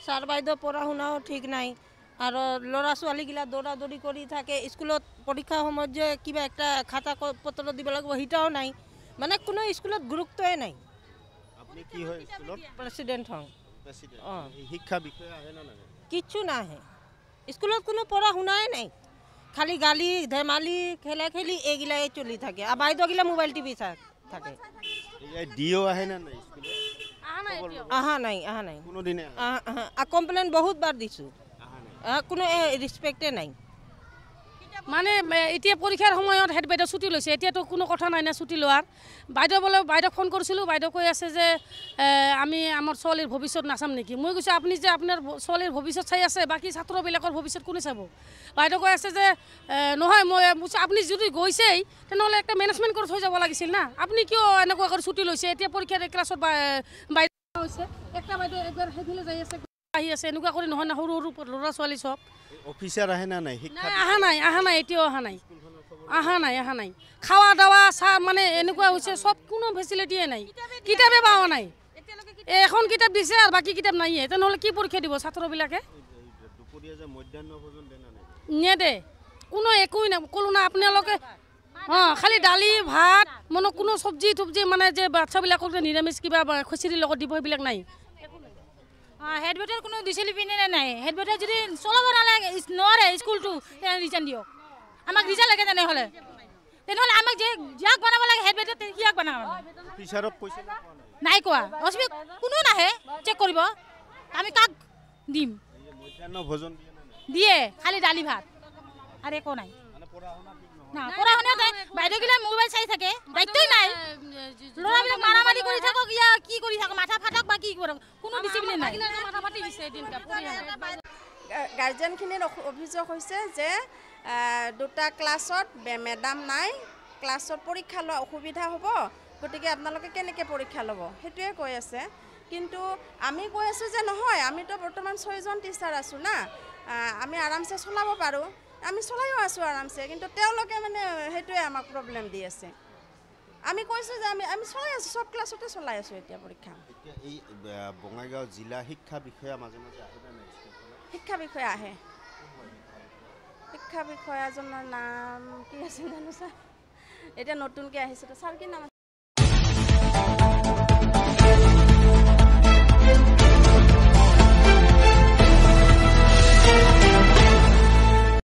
sir বাইদেউ পঢ়া শুনাও ঠিক নাই আৰু ল'ৰা ছোৱালীগিলা দৌৰা দৌৰি কৰি থাকে স্কুলত পৰীক্ষাৰ সময়ত যে কিবা একটা খাতা পত্ৰ দিব লাগিব সিটাও নাই মানে কোনো স্কুলত গুৰুত্বই নাই আপনি কি হয় স্কুলত প্ৰেচিডেণ্ট হওঁ শিক্ষা বিষয়ে আহে না নাহে কিচ্ছু নাহে স্কুলত কোনো পঢ়া শুনাই নাই খালি গালি ধেমালি খেলা খেলি এইগিলাই চলি থাকে আর বাইদেউগিলা মোবাইল টিভি থাকে ডিও আহে না নাই স্কুলে আহা নাই কোনোদিনে কমপ্লেইন বহুত বাৰ দিছোঁ কোনো ৰেসপেক্টে নাই মানে এতিয়া পৰীক্ষাৰ সময়ত হেড বাইদেউ ছুটি লৈছে এতিয়াতো কোনো কথা নাই না ছুটি লোৱাৰ বাইদেউ বোলে বাইদেউক ফোন কৰিছিলোঁ বাইদেউ কৈ আছে যে আমি আমাৰ ছোৱালীৰ ভৱিষ্যত নাচাম নেকি মই কৈছোঁ আপুনি যে আপোনাৰ ছোৱালীৰ ভৱিষ্যত চাই আছে বাকী ছাত্ৰবিলাকৰ ভৱিষ্যত কোনে চাব বাইদেউ কৈ আছে যে নহয় মই আপুনি যদি গৈছেই তেনেহ'লে একটা মেনেজমেণ্ট কৰি থৈ যাব লাগিছিল না আপুনি কিয় এনেকুৱা কৰি ছুটি লৈছে এতিয়া পৰীক্ষাৰ ক্লাছত বাইদেউ হৈছে একটা বাইদেউ একবাৰ সেইফালে যাই আছে আহি আছে এনেকুৱা কৰি নহয় না সৰু সৰু ল'ৰা ছোৱালী চব অফিচাৰ আহে না নাই শিক্ষা আহা নাই এতিয়াও আহা নাই খাওয়া দাওয়া চাহ মানে এনেকুৱা হৈছে সব কোনো ফেচিলিটিয়ে নাই কিতাপে পাওয়া নাই এখন কিতাপ দিছে আর বাকি কিতাপ নাই তেনেহ'লে কি পৰীক্ষা দিব ছাত্ৰবিলাকে দুপৰীয়া যে মধ্যাহ্ন ভোজন দেনা নাই নেদে কোনো একোই না ক'লো না আপোনালোকে খালি দালি ভাত মানে কোনো চব্জি টব্জি মানে যে বাচ্চাবিলাকক যে নিৰামিষ কিবা খিচিৰিৰ লগত দিব সেইবিলাক নাই হেড বেটার কোনো ডিসিপ্লিনে নাই হেড বেটার যদি চলাব নালাগে নরে স্কুলটো রিজাইন দিয়ক আমাক রিজাইন লাগে তেনেহ'লে আমাক যে যাক বনাব লাগে হেড বেটার কিয়াক বনাব অফিচারক কৈছে নাই কোৱা অসবি কোনো নাহে চেক কৰিব আমি কাক দিম মধ্যাহ্ন ভোজন দিয়ে খালি দালি ভাত আর একো নাই না পড়া শুনা বাইদেউগিলা মোবাইল চাই থাকে দায়িত্বই নাই ল'ৰাবিলাক মাৰামাৰি কৰি থাকক ইয়া কি কৰি থাকক মাথা ফাটক বা কি কৰক কোনো ডিসিপ্লিন নাই মাথা ফাটি গৈছে এদিনকা গাৰ্জেনখিনিৰ অভিযোগ হৈছে যে দুটা ক্লাছত মেডাম নাই ক্লাছত পৰীক্ষা লোৱা অসুবিধা হ'ব গতিকে আপোনালোকে কেনেকৈ পৰীক্ষা ল'ব সেইটোৱে কৈ আছে কিন্তু আমি কৈ আছোঁ যে নহয় আমিতো বৰ্তমান 6জন টিচাৰ আছোঁ না আমি আৰামছে চলাব পাৰোঁ আমি চলাইও আছোঁ আৰামছে কিন্তু তেওঁলোকে মানে সেইটোৱে আমাক প্ৰব্লেম দি আছে আমি কৈছোঁ যে আমি চলাই আছোঁ সব ক্লাছতে চলাই আছোঁ এতিয়া পৰীক্ষা এতিয়া এই বঙাইগাঁও জিলা শিক্ষা বিষয়া মাজে মাজে আহে না নাই শিক্ষা বিষয়া আহে শিক্ষা বিষয়াজনৰ নাম কি আছে জানো ছাৰ এতিয়া নতুনকৈ আহিছে ছাৰ কি নাম